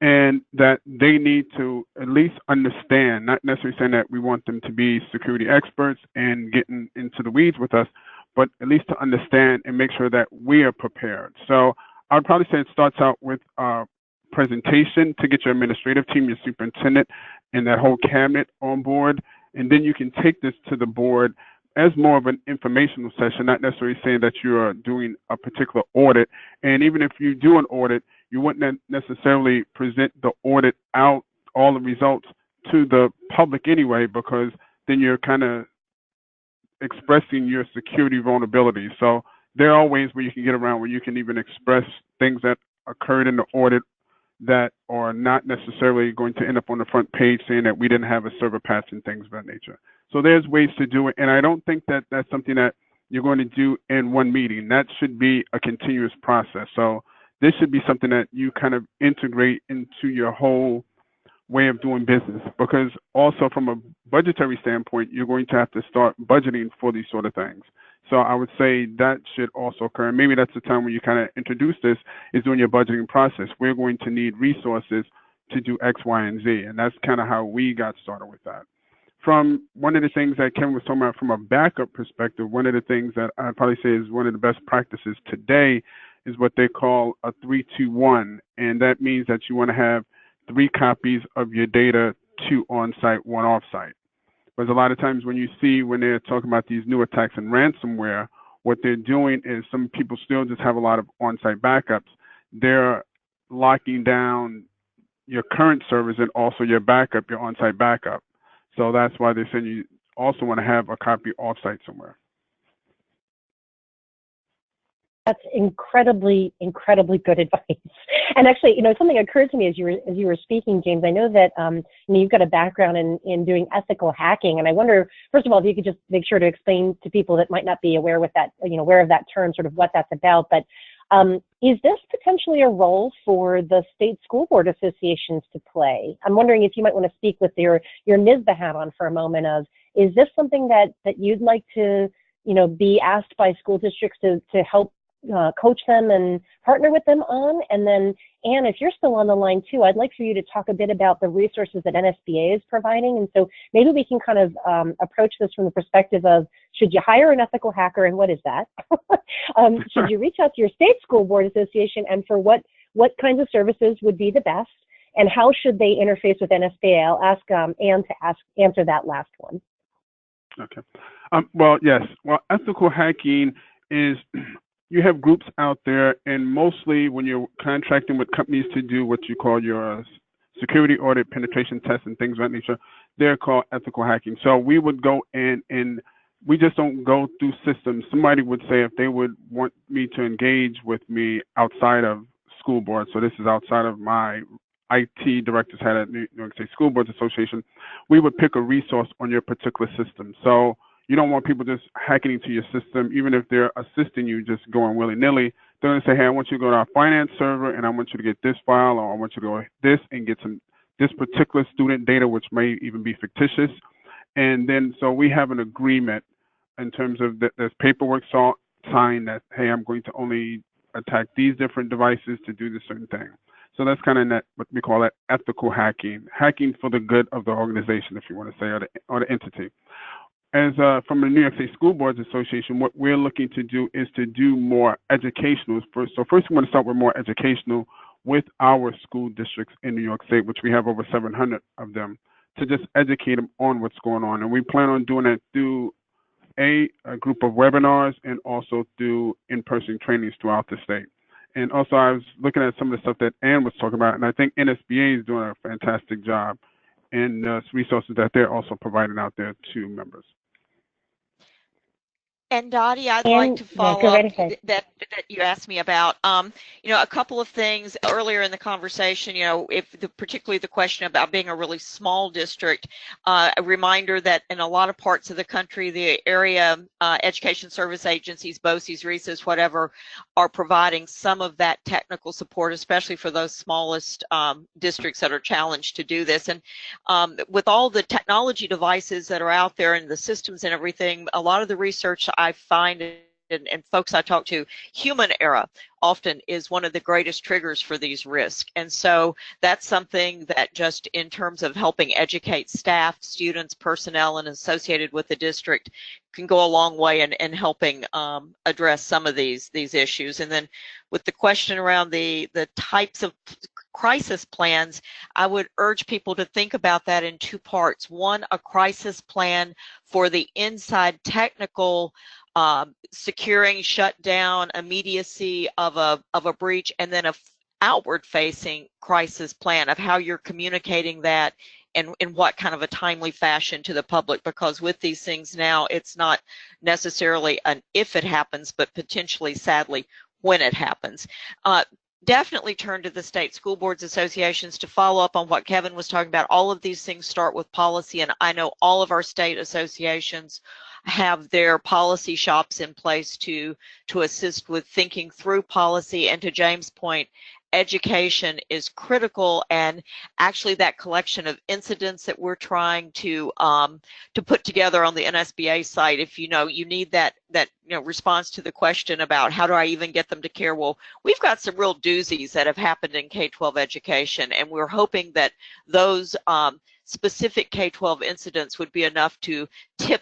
and that they need to at least understand, not necessarily saying that we want them to be security experts and getting into the weeds with us, but at least to understand and make sure that we are prepared. So I would probably say it starts out with a presentation to get your administrative team, your superintendent, and that whole cabinet on board, and then you can take this to the board as more of an informational session, not necessarily saying that you are doing a particular audit. And even if you do an audit, you wouldn't necessarily present the audit out, all the results, to the public anyway, because then you're kind of expressing your security vulnerabilities. So there are ways where you can get around where you can even express things that occurred in the audit that are not necessarily going to end up on the front page saying that we didn't have a server patch and things of that nature. So there's ways to do it, and I don't think that that's something that you're going to do in one meeting. That should be a continuous process. So this should be something that you kind of integrate into your whole way of doing business, because also from a budgetary standpoint, you're going to have to start budgeting for these sort of things. So I would say that should also occur. And maybe that's the time when you kind of introduce this, is doing your budgeting process. We're going to need resources to do X, Y, and Z. And that's kind of how we got started with that. From one of the things that Kevin was talking about from a backup perspective, one of the things that I'd probably say is one of the best practices today is what they call a 3-2-1. And that means that you want to have 3 copies of your data, 2 on-site, 1 off-site. Because a lot of times when they're talking about these new attacks and ransomware, what they're doing is some people still just have a lot of on-site backups. They're locking down your current servers and also your backup, your on-site backup. So that's why they're saying you also want to have a copy off-site somewhere. That's incredibly, incredibly good advice. And actually, something occurred to me as you were speaking, James. I know that you've got a background in doing ethical hacking, and I wonder, first of all, if you could just make sure to explain to people that might not be aware of that term, sort of what that's about. But is this potentially a role for the state school board associations to play? I'm wondering if you might want to speak with your NSBA hat on for a moment. Is this something that you'd like to be asked by school districts to help coach them and partner with them on? And then, Anne, if you're still on the line too, I'd like for you to talk a bit about the resources that NSBA is providing. And so maybe we can kind of approach this from the perspective of, should you hire an ethical hacker, and what is that? Should you reach out to your state school board association, and for what kinds of services would be the best? And how should they interface with NSBA? I'll ask Anne to answer that last one. Okay. Well, yes. Well, ethical hacking is you have groups out there, and mostly when you're contracting with companies to do what you call your security audit, penetration tests, and things of that nature, they're called ethical hacking. So we would go in and we just don't go through systems. Somebody would say if they would want me to engage with me outside of school board, so this is outside of my IT director's head at New York State School Boards Association, we would pick a resource on your particular system. So you don't want people just hacking into your system, even if they're assisting you, just going willy-nilly. They're going to say, hey, I want you to go to our finance server, and I want you to get this file, or I want you to go this and get this particular student data, which may even be fictitious. And then, so we have an agreement in terms of that there's paperwork signed that, hey, I'm going to only attack these different devices to do this certain thing. So that's kind of what we call that ethical hacking for the good of the organization, if you want to say, or the entity. As from the New York State School Boards Association, what we're looking to do is to do more educational. So first we want to start with more educational with our school districts in New York State, which we have over 700 of them, to just educate them on what's going on. And we plan on doing that through a group of webinars and also through in-person trainings throughout the state. And also I was looking at some of the stuff that Ann was talking about, and I think NSBA is doing a fantastic job in resources that they're also providing out there to members. And Dottie, I'd like to follow up that you asked me about. You know, a couple of things earlier in the conversation. You know, particularly the question about being a really small district. A reminder that in a lot of parts of the country, the area education service agencies, BOCES, RESAs, whatever, are providing some of that technical support, especially for those smallest districts that are challenged to do this. And with all the technology devices that are out there and the systems and everything, a lot of the research I find and folks I talk to, human error often is one of the greatest triggers for these risks. And so that's something that just in terms of helping educate staff, students, personnel, and associated with the district can go a long way in helping address some of these issues. And then with the question around the types of crisis plans, I would urge people to think about that in two parts. One, a crisis plan for the inside technical securing, shutdown, immediacy of a breach, and then a outward-facing crisis plan of how you're communicating that and in what kind of a timely fashion to the public, because with these things now, it's not necessarily an if it happens, but potentially, sadly, when it happens. Definitely turn to the state school boards associations to follow up on what Kevin was talking about. All of these things start with policy, and I know all of our state associations have their policy shops in place to assist with thinking through policy. And to James' point, education is critical, and actually that collection of incidents that we're trying to put together on the NSBA site, if you need that response to the question about how do I even get them to care, well, we've got some real doozies that have happened in K-12 education, and we're hoping that those specific K-12 incidents would be enough to tip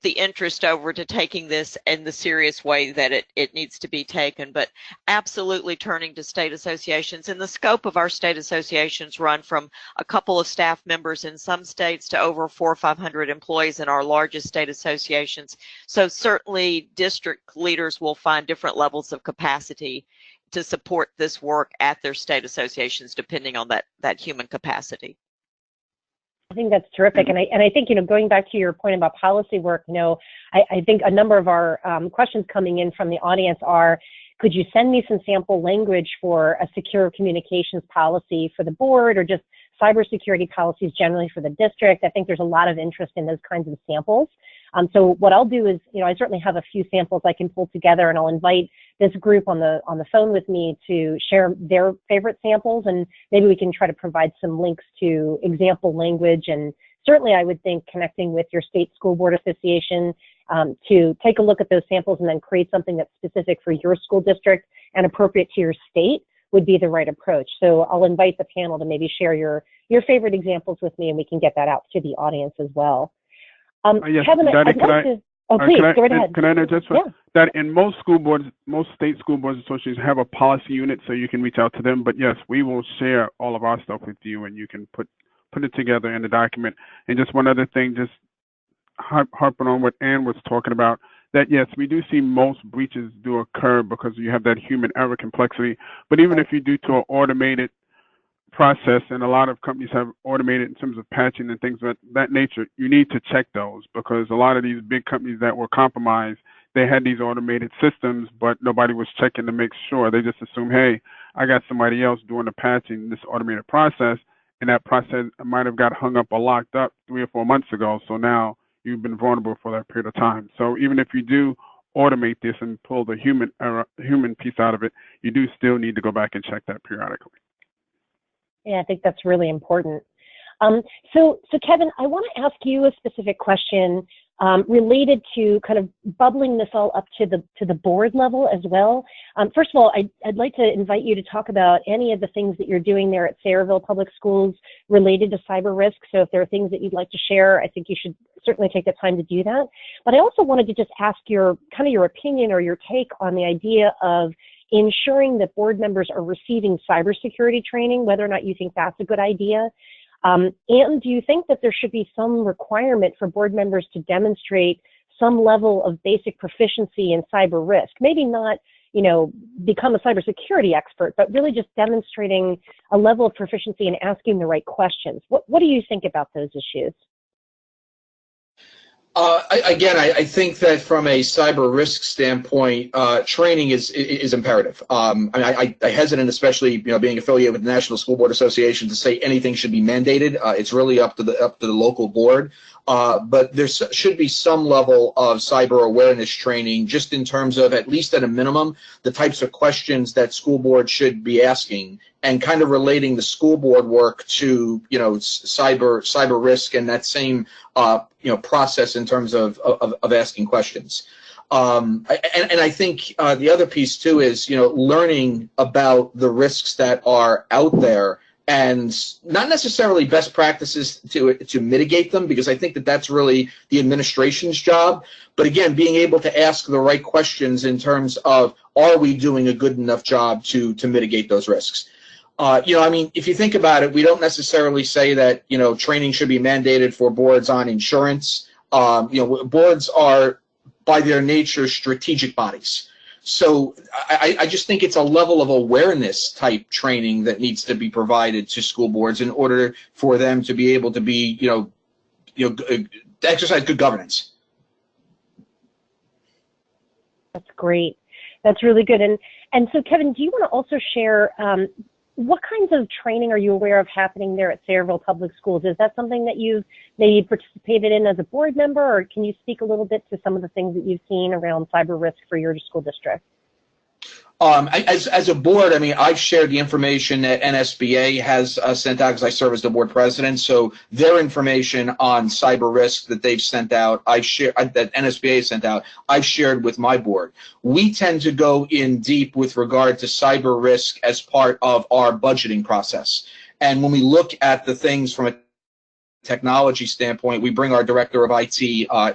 the interest over to taking this in the serious way that it needs to be taken. But absolutely turning to state associations, and the scope of our state associations run from a couple of staff members in some states to over 400 or 500 employees in our largest state associations. So certainly district leaders will find different levels of capacity to support this work at their state associations, depending on that human capacity. I think that's terrific. And I think, going back to your point about policy work, I think a number of our questions coming in from the audience are, could you send me some sample language for a secure communications policy for the board, or just cybersecurity policies generally for the district? I think there's a lot of interest in those kinds of samples. So what I'll do is, I certainly have a few samples I can pull together, and I'll invite this group on the phone with me to share their favorite samples, and maybe we can try to provide some links to example language. And certainly I would think connecting with your state school board association to take a look at those samples and then create something that's specific for your school district and appropriate to your state would be the right approach. So I'll invite the panel to maybe share your favorite examples with me, and we can get that out to the audience as well. Yes, Kevin, Daddy, please, go right ahead. Can I just that in most school boards, most state school boards associations have a policy unit, so you can reach out to them. But yes, we will share all of our stuff with you, and you can put it together in the document. And just one other thing, just harping on what Ann was talking about, that yes, we do see most breaches do occur because you have that human error complexity. But even if you do to an automated process, and a lot of companies have automated in terms of patching and things of that nature, you need to check those, because a lot of these big companies that were compromised, they had these automated systems, but nobody was checking to make sure. They just assume, hey, I got somebody else doing the patching, this automated process, and that process might have got hung up or locked up 3 or 4 months ago. So now you've been vulnerable for that period of time. So even if you do automate this and pull the human piece out of it, you do still need to go back and check that periodically. Yeah, I think that's really important. So Kevin, I want to ask you a specific question related to kind of bubbling this all up to the board level as well. First of all, I'd like to invite you to talk about any of the things that you're doing there at Sayreville Public Schools related to cyber risk. So if there are things that you'd like to share, I think you should certainly take the time to do that. But I also wanted to just ask your opinion or your take on the idea of ensuring that board members are receiving cybersecurity training, whether or not you think that's a good idea. And do you think that there should be some requirement for board members to demonstrate some level of basic proficiency in cyber risk? Maybe not, become a cybersecurity expert, but really just demonstrating a level of proficiency and asking the right questions. What do you think about those issues? I think that from a cyber risk standpoint, training is imperative. I hesitant, especially being affiliated with the National School Board Association, to say anything should be mandated. It's really up to the local board. But there should be some level of cyber awareness training, just in terms of, at least at a minimum, the types of questions that school boards should be asking, and kind of relating the school board work to cyber risk and that same process in terms of asking questions. And I think the other piece too is learning about the risks that are out there, and not necessarily best practices to mitigate them, because I think that that's really the administration's job. But again, being able to ask the right questions in terms of, are we doing a good enough job to mitigate those risks? If you think about it, we don't necessarily say that training should be mandated for boards on insurance. Boards are, by their nature, strategic bodies. So I just think it's a level of awareness type training that needs to be provided to school boards in order for them to be able to be, exercise good governance. That's great. That's really good. And so, Kevin, do you want to also share what kinds of training are you aware of happening there at Sayreville Public Schools? Is that something that you've maybe participated in as a board member, or can you speak a little bit to some of the things that you've seen around cyber risk for your school district? As a board, I've shared the information that NSBA has sent out, because I serve as the board president. So their information on cyber risk that they've sent out, that NSBA sent out, I've shared with my board. We tend to go in deep with regard to cyber risk as part of our budgeting process. And when we look at the things from a technology standpoint, we bring our director of IT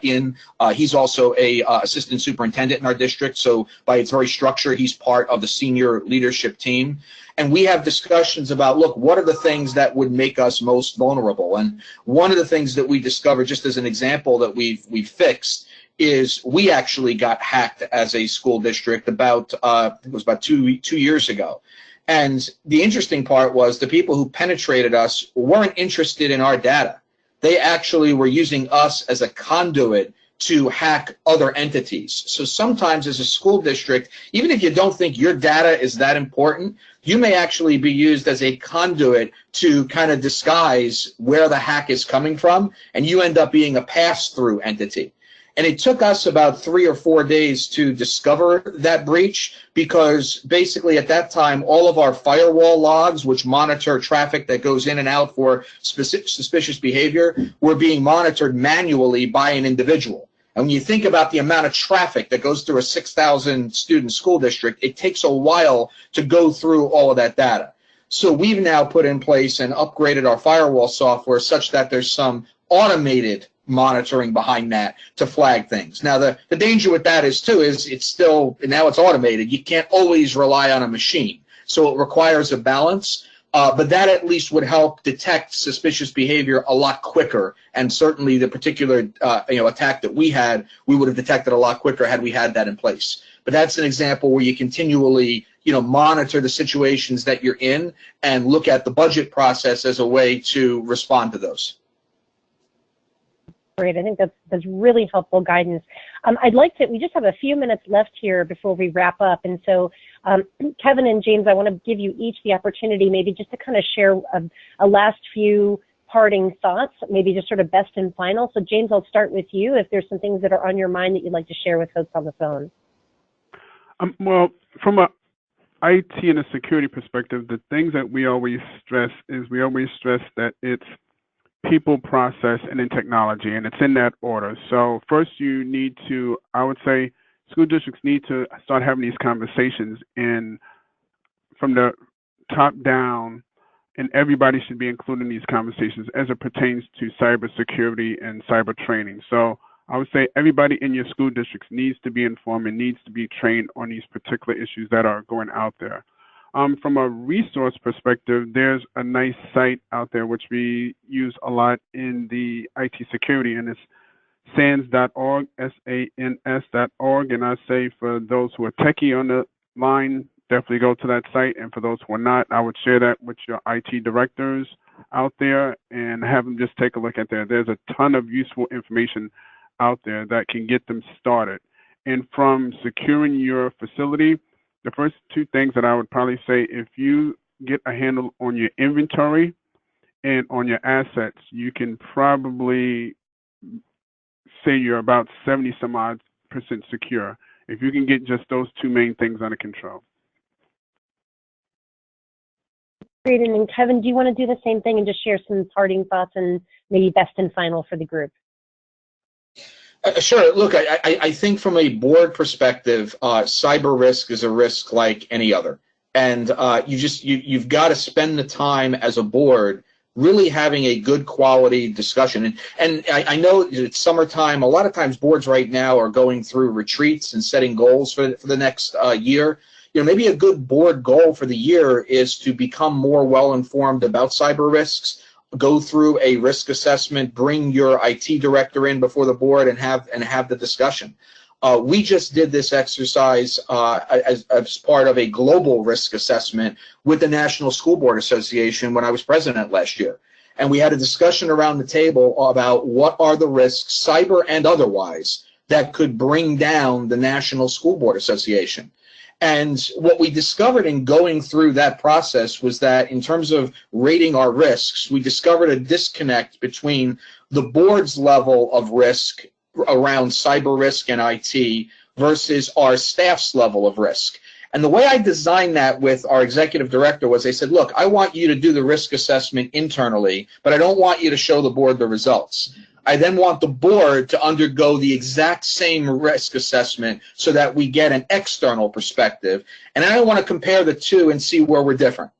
in. He's also a assistant superintendent in our district, so by its very structure, he's part of the senior leadership team. And we have discussions about, look, what are the things that would make us most vulnerable? And one of the things that we discovered, just as an example, that we fixed, is we actually got hacked as a school district about it was about two years ago. And the interesting part was, the people who penetrated us weren't interested in our data. They actually were using us as a conduit to hack other entities. So sometimes as a school district, even if you don't think your data is that important, you may actually be used as a conduit to kind of disguise where the hack is coming from, and you end up being a pass-through entity. And it took us about 3 or 4 days to discover that breach, because basically at that time, all of our firewall logs, which monitor traffic that goes in and out for suspicious behavior, were being monitored manually by an individual. And when you think about the amount of traffic that goes through a 6,000 student school district, it takes a while to go through all of that data. So we've now put in place and upgraded our firewall software such that there's some automated monitoring behind that to flag things. Now, the danger with that is it's still, now it's automated. You can't always rely on a machine. So it requires a balance. But that at least would help detect suspicious behavior a lot quicker. And certainly the particular attack that we had, we would have detected a lot quicker had we had that in place. But that's an example where you continually monitor the situations that you're in and look at the budget process as a way to respond to those. Great. I think that's really helpful guidance. I'd like to, we just have a few minutes left here before we wrap up. And so, Kevin and James, I want to give you each the opportunity maybe just to kind of share a last few parting thoughts, maybe just sort of best and final. So James, I'll start with you if there's some things that are on your mind that you'd like to share with folks on the phone. Well, from a IT and a security perspective, the things that we always stress that it's people, process, and then technology, and it's in that order. So first you need to, I would say, school districts need to start having these conversations from the top down, and everybody should be included in these conversations as it pertains to cybersecurity and cyber training. So I would say everybody in your school districts needs to be informed and needs to be trained on these particular issues that are going out there. From a resource perspective, there's a nice site out there which we use a lot in the IT security, and it's sans.org, sans.org. And I say for those who are techie on the line, definitely go to that site. And for those who are not, I would share that with your IT directors out there and have them just take a look at that. There's a ton of useful information out there that can get them started. And from securing your facility, the first two things that I would probably say, if you get a handle on your inventory and on your assets, you can probably say you're about 70-some-odd% secure if you can get just those two main things under control. Great. And then Kevin, do you want to do the same thing and just share some parting thoughts and maybe best and final for the group? Sure. Look, I think from a board perspective, cyber risk is a risk like any other, and you've got to spend the time as a board really having a good quality discussion. And I know it's summertime. A lot of times boards right now are going through retreats and setting goals for the next year. Maybe a good board goal for the year is to become more well-informed about cyber risks, go through a risk assessment, bring your IT director in before the board and have the discussion. We just did this exercise as part of a global risk assessment with the National School Board Association when I was president last year. And we had a discussion around the table about what are the risks, cyber and otherwise, that could bring down the National School Board Association. And what we discovered in going through that process was that in terms of rating our risks, we discovered a disconnect between the board's level of risk around cyber risk and IT versus our staff's level of risk. And the way I designed that with our executive director was I said, look, I want you to do the risk assessment internally, but I don't want you to show the board the results. I then want the board to undergo the exact same risk assessment so that we get an external perspective. And I want to compare the two and see where we're different.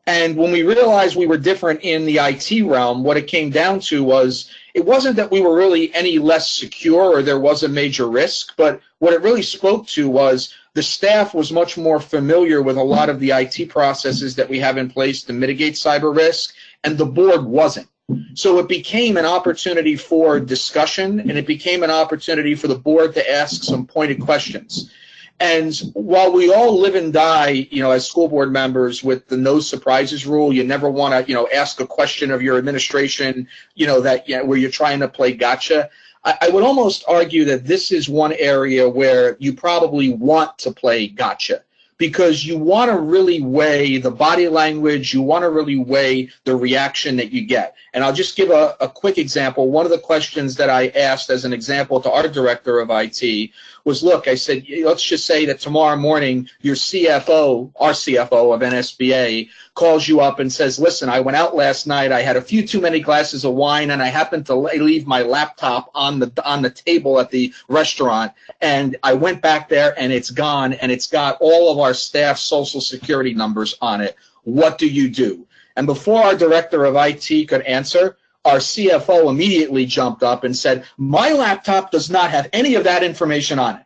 And when we realized we were different in the IT realm, what it came down to was it wasn't that we were really any less secure or there was a major risk, but what it really spoke to was the staff was much more familiar with a lot of the IT processes that we have in place to mitigate cyber risk, and the board wasn't. So it became an opportunity for discussion, and it became an opportunity for the board to ask some pointed questions. And while we all live and die, as school board members with the no surprises rule, you never want to, ask a question of your administration, where you're trying to play gotcha. I would almost argue that this is one area where you probably want to play gotcha, because you want to really weigh the body language, you want to really weigh the reaction that you get. And I'll just give a quick example. One of the questions that I asked as an example to our director of IT was, look, I said, let's just say that tomorrow morning your CFO, our CFO of NSBA, calls you up and says, listen, I went out last night, I had a few too many glasses of wine, and I happened to leave my laptop on the table at the restaurant, and I went back there and it's gone, and it's got all of our staff's social security numbers on it. What do you do? And before our director of IT could answer, our CFO immediately jumped up and said, my laptop does not have any of that information on it.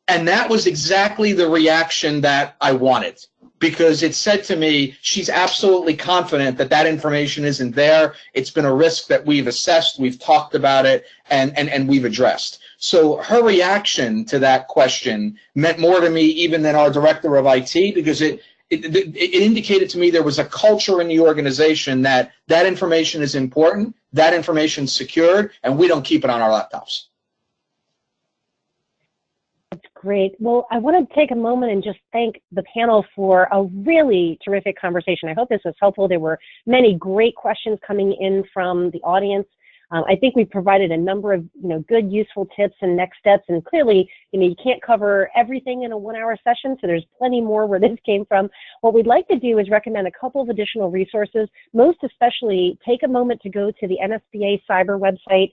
And that was exactly the reaction that I wanted. because it said to me she's absolutely confident that that information isn't there. It's been a risk that we've assessed, we've talked about it, and we've addressed. So her reaction to that question meant more to me even than our director of IT, because it indicated to me there was a culture in the organization that that information is important, that information's secured, and we don't keep it on our laptops. That's great. Well, I want to take a moment and just thank the panel for a really terrific conversation. I hope this was helpful. There were many great questions coming in from the audience. I think we provided a number of good, useful tips and next steps. And clearly, you can't cover everything in a 1-hour session, so there's plenty more where this came from. What we'd like to do is recommend a couple of additional resources. Most especially, take a moment to go to the NSBA cyber website.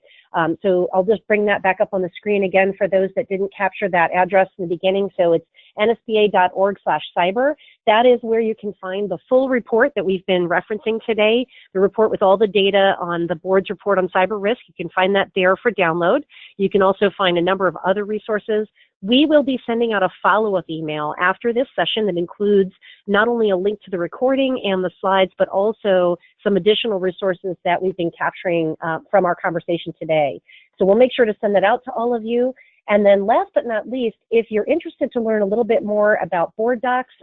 So I'll just bring that back up on the screen again for those that didn't capture that address in the beginning. So it's nsba.org/cyber. That is where you can find the full report that we've been referencing today, the report with all the data on the board's report on cyber risk. You can find that there for download. You can also find a number of other resources. We will be sending out a follow-up email after this session that includes not only a link to the recording and the slides, but also some additional resources that we've been capturing from our conversation today. So we'll make sure to send that out to all of you. And then last but not least, if you're interested to learn a little bit more about Board Docs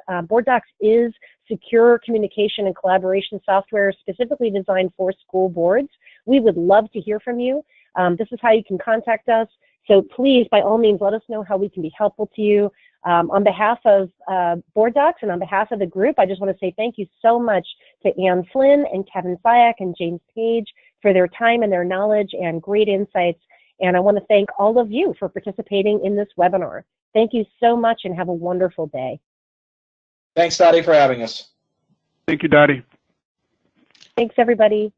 is secure communication and collaboration software specifically designed for school boards. We would love to hear from you. This is how you can contact us. So please, by all means, let us know how we can be helpful to you. On behalf of Board Docs and on behalf of the group, I just want to say thank you so much to Ann Flynn and Kevin Syak and James Page for their time and their knowledge and great insights. And I want to thank all of you for participating in this webinar. Thank you so much and have a wonderful day. Thanks, Dottie, for having us. Thank you, Dottie. Thanks, everybody.